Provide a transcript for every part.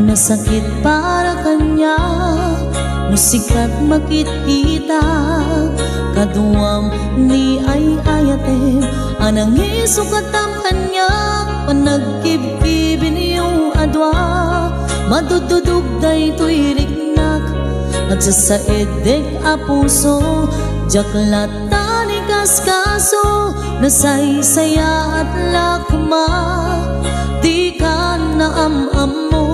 Nasakit para kanya, musikat makit-kita. Kaduam ni ay ayatem, anang isukat ang kanya. Panagkibkibin yung adwa, madududug day to'y rignak. Agsasaedeg a puso, jaklata ni kaskaso. Nasaysaya at lakma, di ka naamam mo.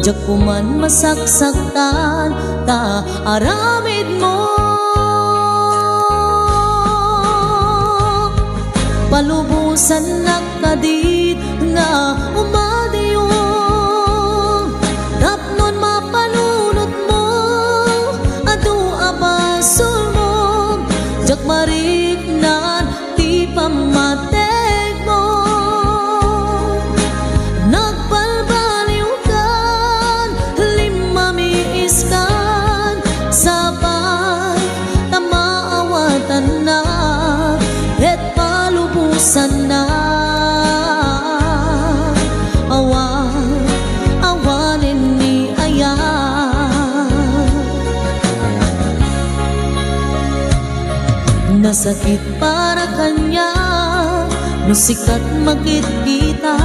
Jakuman masaksaktan, ta aramid mo. Palubusan nakadit nga umadiyo, tapnon mapalunot mo, adu abasul mo. Jak mariknan ti pamateg mo. Nagbalbaliw kan, limamiis kan, sabay tamaawatan na, et palubusan na. Awanin ni ayan. Nasakit para kanya, musikat makit-kita.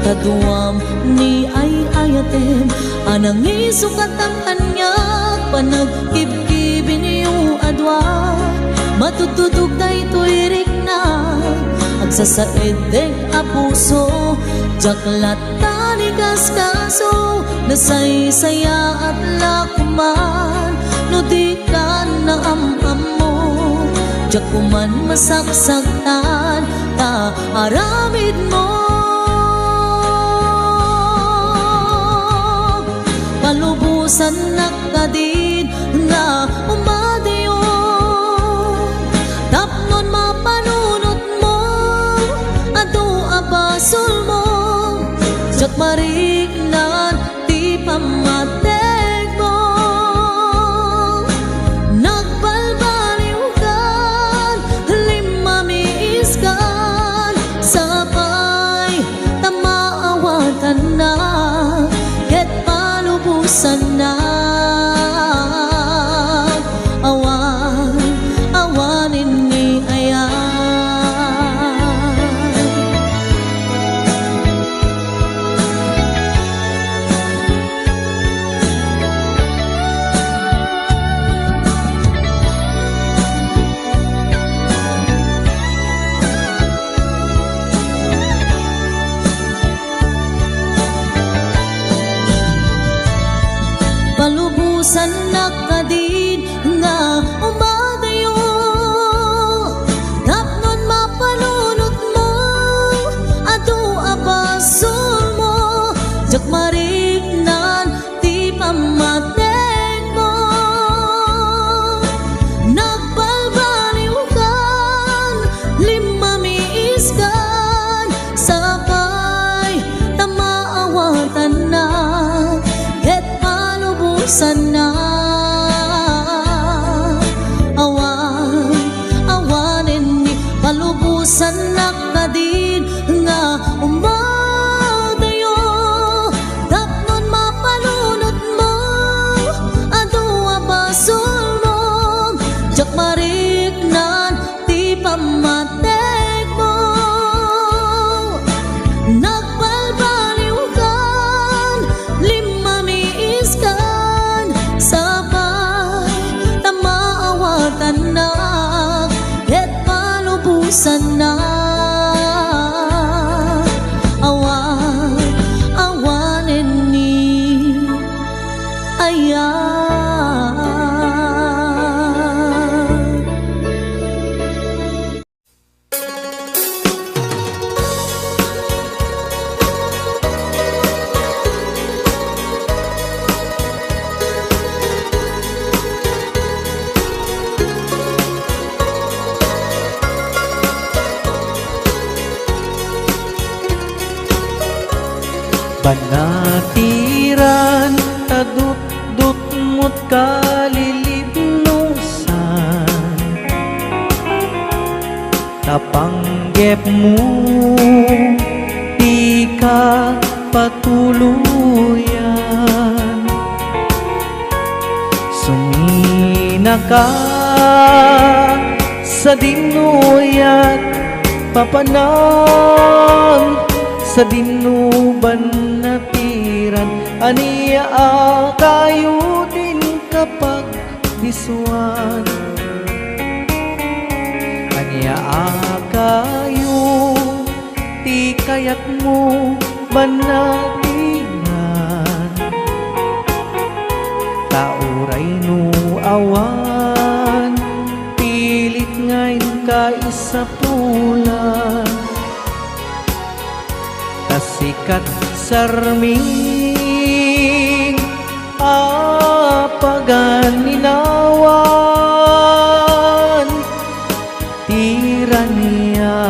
Kaduam ni ay ayatem, anang isukat ang kanya. Panagkibkibin yung adwa, matututug day to'y rigna. Agsasaedeg a puso, jaklata ni kaskaso. Nasaysaya at lakman, no di ka naamam mo. Jakuman masaksaktan, ta aramid mo. Palubusan nakadin nga umadiyo, tapnon mapanunot mo, adu abasul mo. Jak mariknan ti pamateg mo. Nagbalbaliw kan, limamiis kan, sabay tamaawatan na, ket palubusan na. Awanin ni ayan. Palubusan nakadin nga umadayo, tapnon mapanunot mo, adu abasul mo. Jak mariknan ti pamateg mo. Nagbalbaliw kan, limamiis kan, sabay tamaawatan na, ket palubusan na. Awanin ni palubusan nakadin nga umadayo, tapnon mapalunot mo, adu abasul mo. Jak mariknan ti pamateg mo. Nagbalbaliw kan, limamiis kan, sabay tamaawatan na, ket palubusan na. Awanin ni ayan. Panatiran tadut-dut mo't kalilibnusan, tapanggep mo di ka patuluyan. Sumina ka sa dinuyat, papanang sa dinuban na tiran. Aniya kayo din kapag diswan, aniya kayo ti kayat mo banatiran. Tauray no awan, pilit ngayon ka isa pulan. Tasikat sarming apaganinawan, tiraniya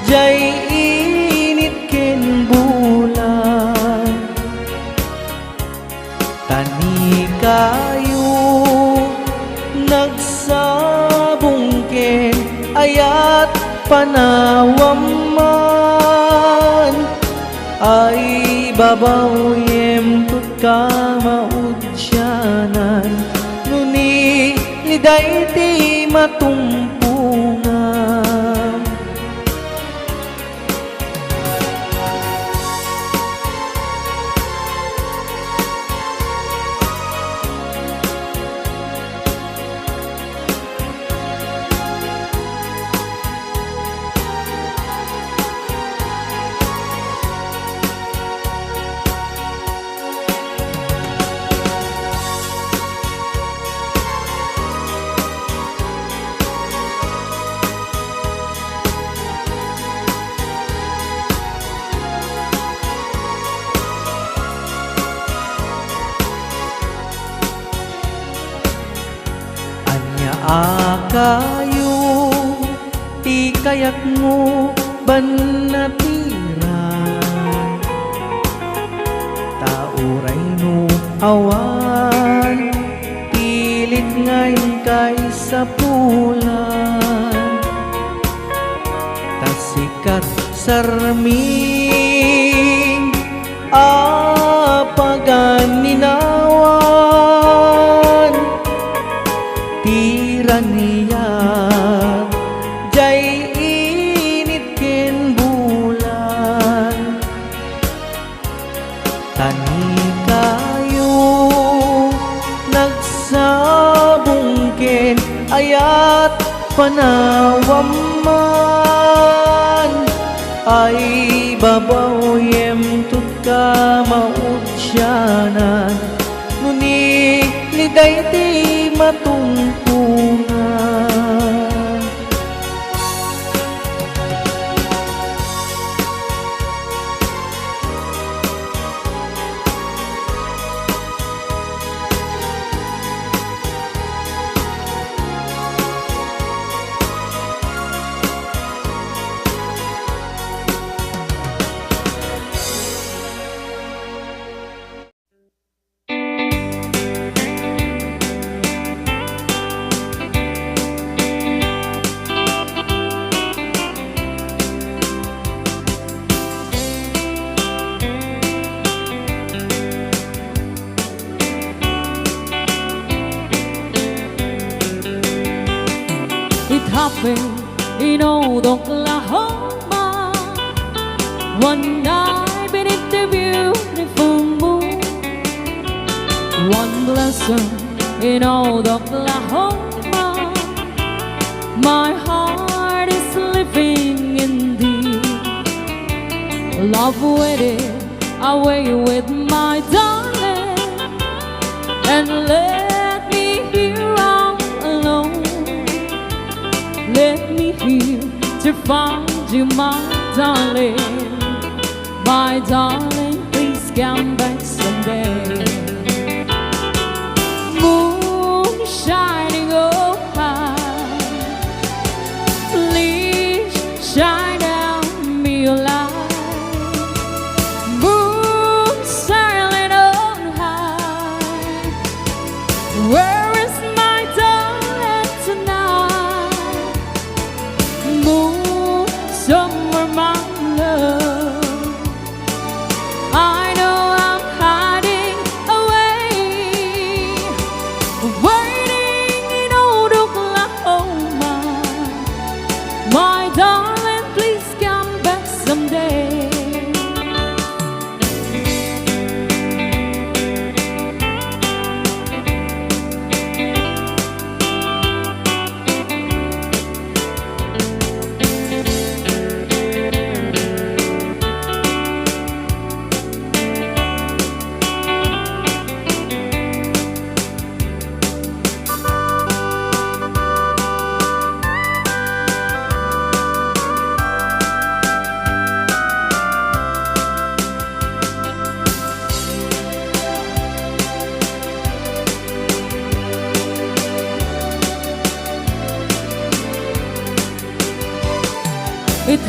jay init ken bulan. Tani kayo nagsabong ken ayat panawam man, ay babawem tut ka maudyanan. Nuni liday ti matumpungan. Kayo ti kayak mo banatiran. Tauray no awan, pilit ngayon kay sa pulan. Tasikat sarming apaganinawan, tiraniya jay init ken bulan. Tani kayo nagsabong ken ayat panawam man, ay babawem tut ka maudyanan. Nuni liday ti matumpungan. It happened in old Oklahoma, one night beneath the beautiful moon. One blossom in old Oklahoma, my heart is living in thee. Love waited away with my darling, and let me here all alone. Let me here to find you, my darling. My darling, please come back someday. Moon shining oh high, please shine down me your light. Moon sailing on high, where is my darling tonight? Moon, somewhere my love,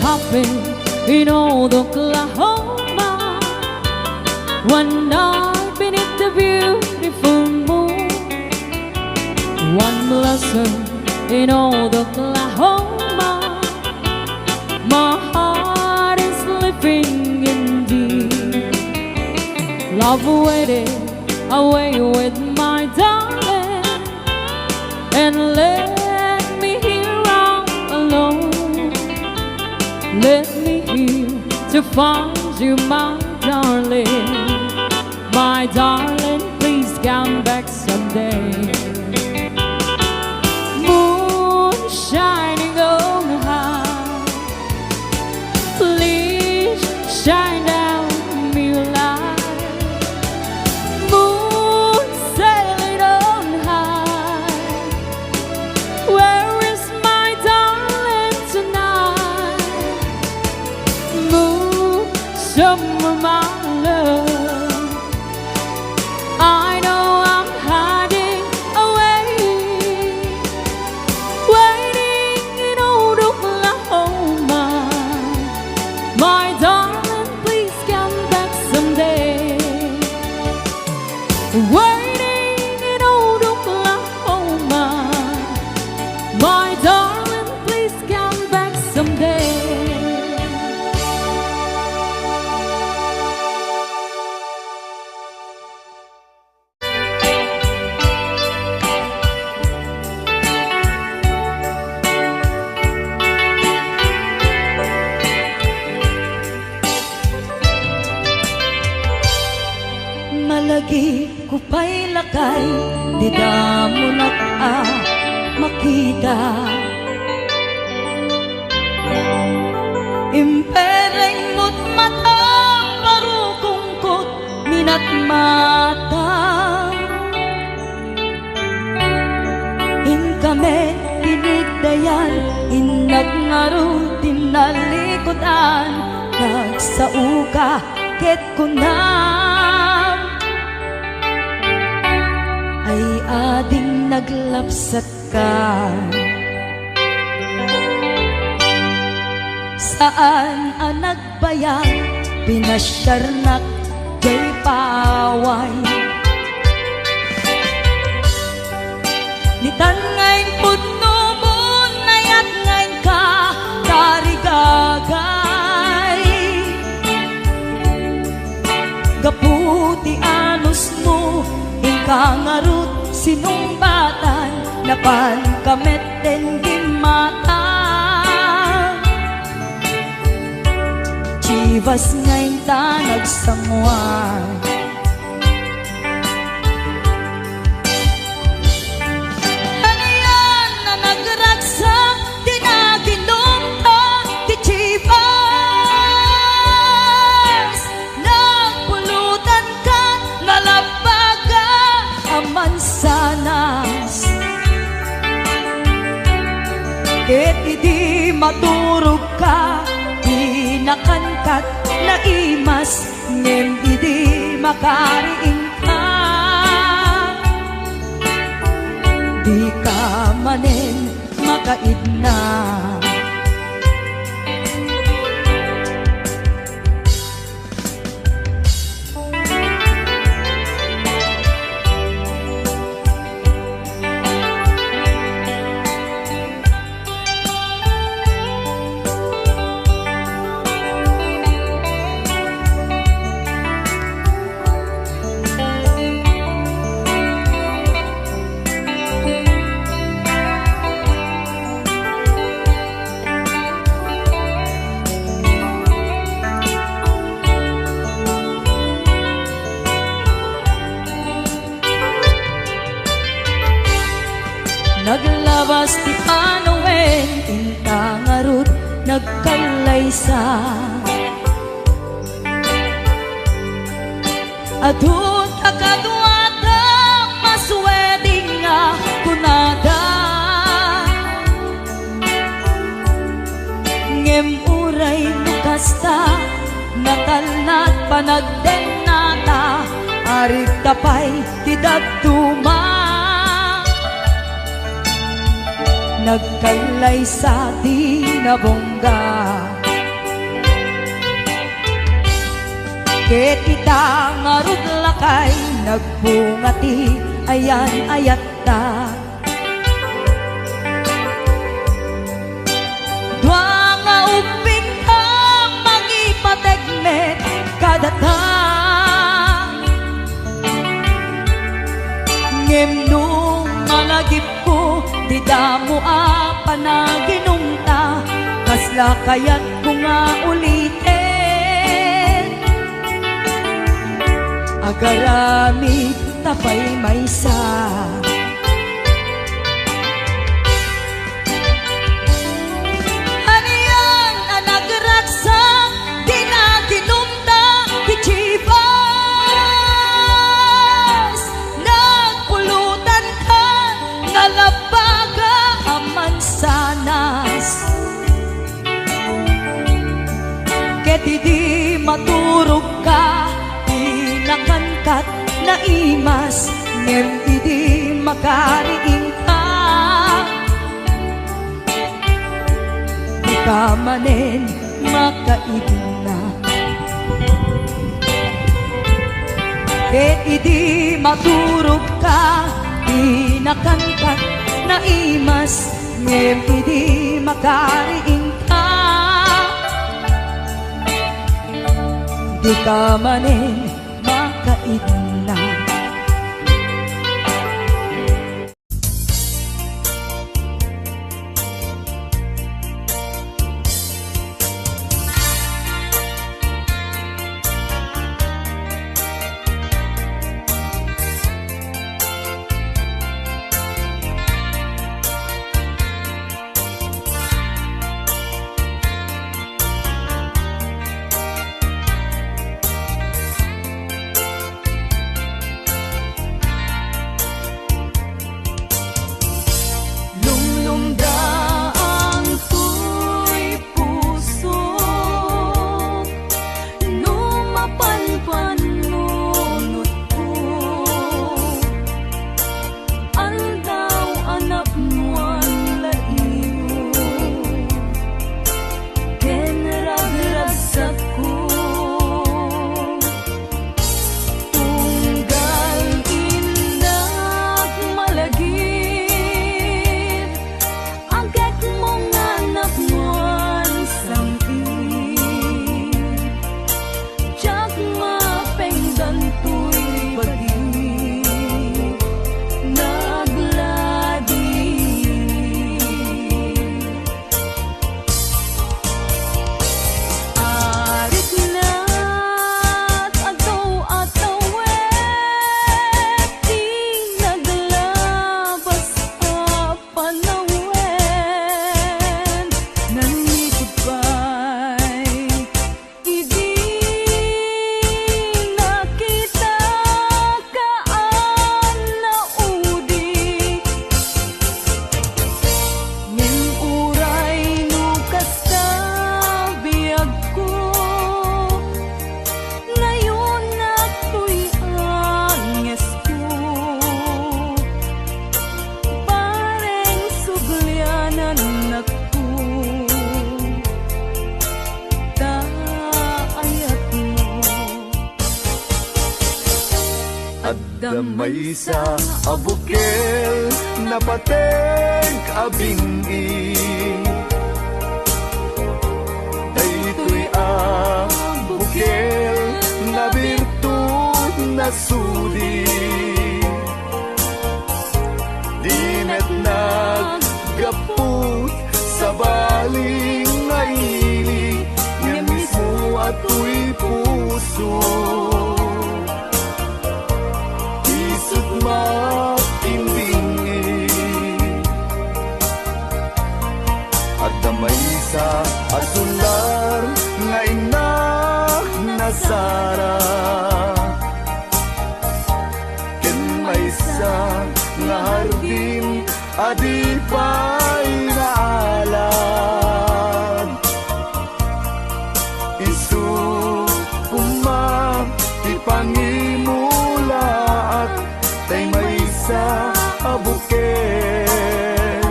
happened in old Oklahoma, one night beneath the beautiful moon. One blossom in old Oklahoma, my heart is living indeed. Love waited away with my darling, and let me here all alone. Let me here to find you, my darling. My darling, please come back someday. Moon shining on high, please shine down me light. Moon sailing on high, where is my darling tonight? Moon, summer, my love, I know I'm hiding away, waiting in old Oklahoma. My darling, please come back someday. Waiting in old Oklahoma. My darling, please come back someday. Malagi ko pa'y lakay, di mo na makita. Impereng mo't mata, parukungkot, minat mata. In kami, pinigdayan, inag ngaro, tinalikotan, nagsauka, ket kunam. Ay ading naglapsat ka. Saan ang nagbayag, pinasyarnak, jay paway. Nitan ngayon pudno mo, nayat ngayon ka, tarigagay. Gaputi anos mo, kangarut sinumbatan, napan kamet den mata. Chivas ngayon ta nagsamuan. Ano yan na nagragsak, tinaginom ta, ti Chivas. Nagpulutan ka, nalabaga, mansanas. Ket idi maturog ka, di nakankat na imas, ngem idi makariing ka. Di ka manen makaidna. Naglabas ti Panowen, intangarut, nagkalaysa. Adun akadwata, masweding nga kunada. Ngem uray nukasta, natalnat panagden nata, arit tapay tidagtuma. Nagkalay sa tinabongga. ket ita ngarud lakay nagbungati ayan ayat ta. Dua nga uping ka mangipategmet kadata ngem nung malagip ko di damo a panaginumta kasla kayat ko nga ulitin agarami tapay maysa. Aniyang anagratsa dinaginumta ti Chivas nagpulutan ka ngalabaga aman sanas ket di maturog ka inakankat na imas ngem di makariing ka di ka manen makaigna ket di maturog ka inakankat na imas ngem di makariing ka di ka manen makaigna. Damay sa abukel na pateng abingi daytoy abukel na birtud na sudi dinet naggaput sa baling nga ili nga mismo ato'y puso makimbingi at damay sa asular nga inak nasara ken may sa nga hardin adipay naalan isu kumang ipangimulaat tay may sa abuken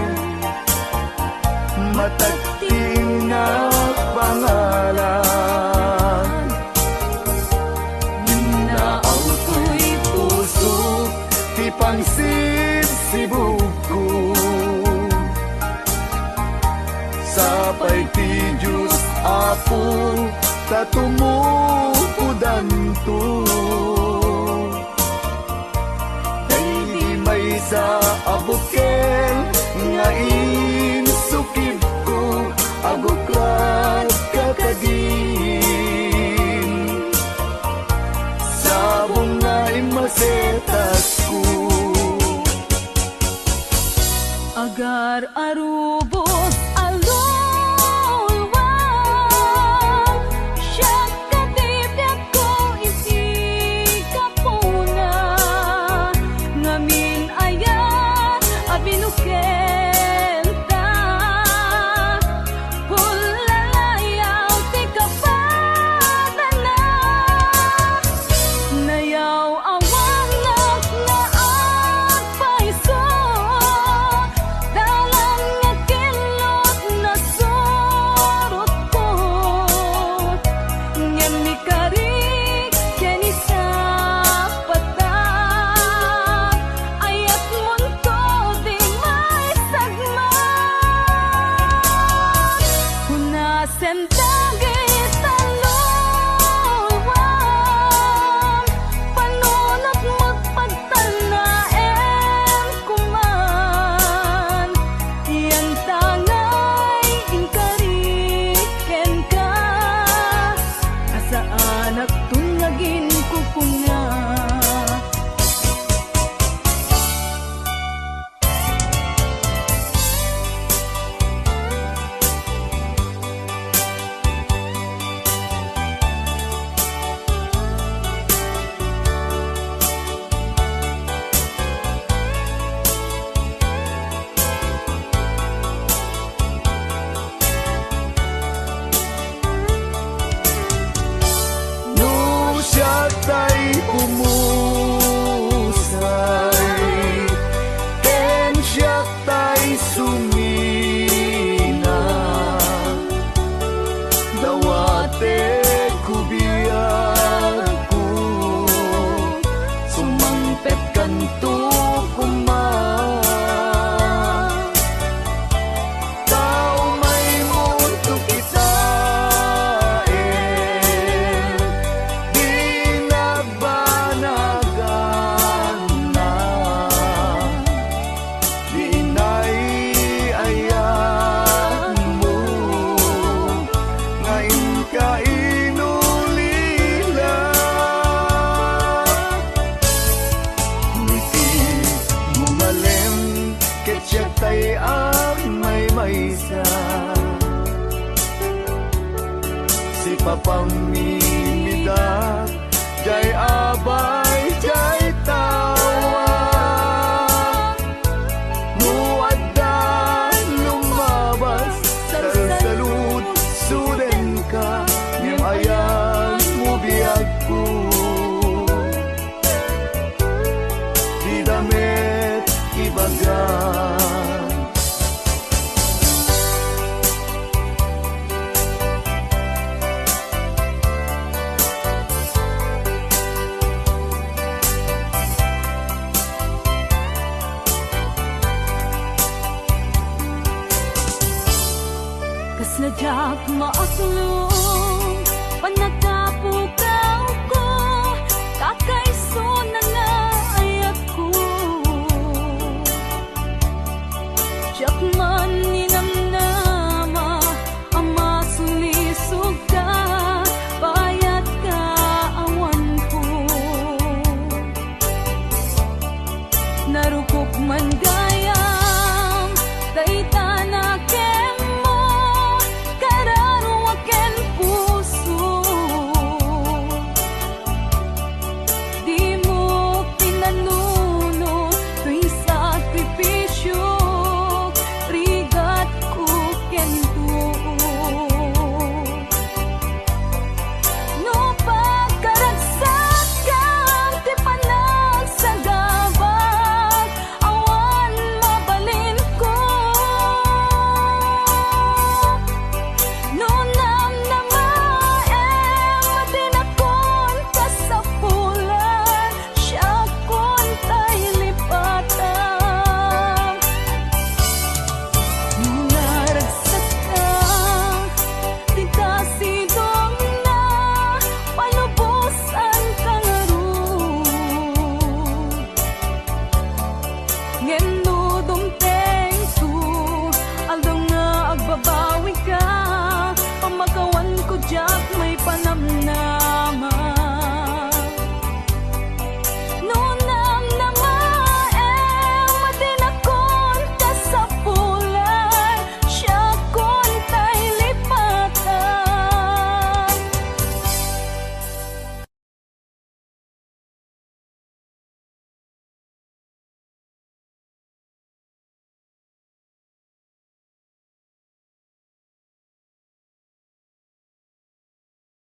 matagting na pangalan pangsit sibuko Sapay ti Diyos Apo tatumukudan to Kay di may sa abukel nga insukib ko aguklat kakagin Sabong nga imasetas ko Agar arubos alulwa Siya katibyak ko isi kapuna Ngamin ayan abinukenta Pulalayaw ti kapadana Nayaw awan na paiso Dalan nga kilot na surot ko Ngem ni karik ken isa patak Ayat munto di may sagma Hunasen dagit talulwam Panunot magpagtanaen kuman Iyan tangay inkariken ka Asaan at tunagin kukunga No siya tay pumusay Ken siya tay sumina Dawate kubiyag ko Sumangpet kanto kuman Tao may mundo kitain Di nagbanagan na Di inay-ayan mo Ngayon ka inulila Ngiti gumalem Ket siya tay may maysa Si papang mi